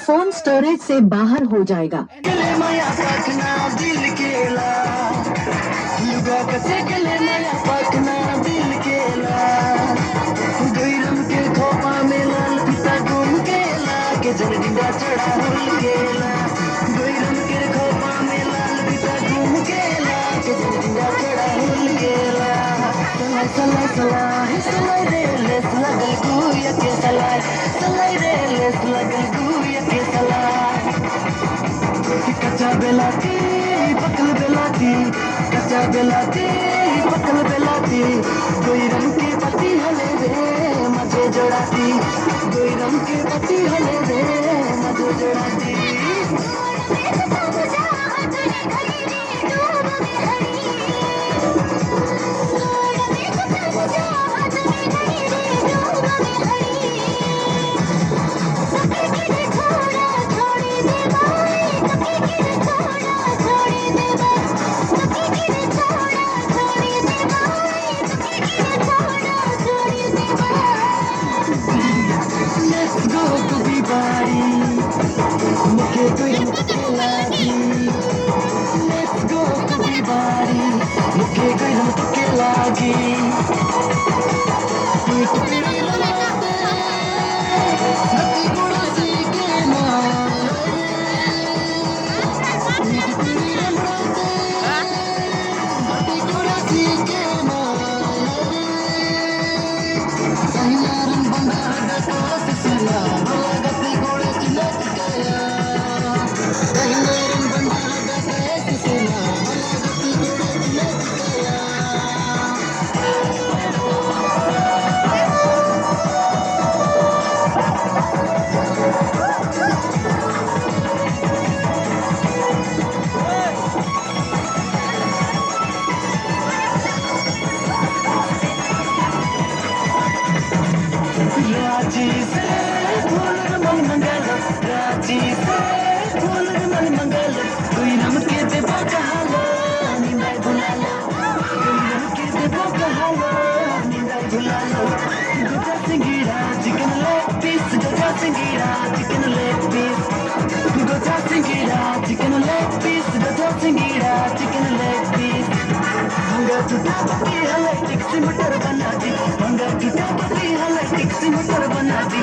Phone storage से बाहर हो जाएगा। गले माया पखना दिल केला लुगा कसे गले माया पखना दिल केला गैरम के खोपा में लाल पिता घूम केला के जलडिंगा चढ़ा हुल केला गैरम के खोपा में लाल पिता घूम केला के जलडिंगा चढ़ा हुल केला सलाई सलाई सलाई सलाई रे लेस लगल गुया के सलाई रे लेस लगल गुया के सलाई कच्चा बेलाती पकल बेलाती कच्चा बेलाती पकल बेलाती कोई रंग के पति हले रे मजे जोड़ाती कोई रंग के पति हले रे मजे जोड़ाती Let's go to the party मुझे कोई मुझे Let's go to the party मुझे कोई मुझे लागी पीठ पीड़ी लगाते नदी गुड़ा सी के मारे पीठ पीड़ी लगाते नदी गुड़ा सी के मारे सहियारन बंदा डकोस सिला लगती गोड़े चिलक गया सहियारन बंदा डकोस सिला लगती गोड़े चिलक गया रांची से फूल मन मंगल रांची से फूल मन मंगल कोई नम के दे बकहालो निंदाई भुलालो कोई नम के दे बकहालो निंदाई भुलालो गोजा सिंगीरा चिकन लेग पीस गोजा सिंगीरा चिकन लेग पीस गोजा सिंगीरा चिकन लेग पीस गोजा सिंगीरा चिकन लेग पीस भंगा टूटा पकी हले टिक्सी मटर बनाती भंगा टूटा पकी हले टिक्सी मटर बनाती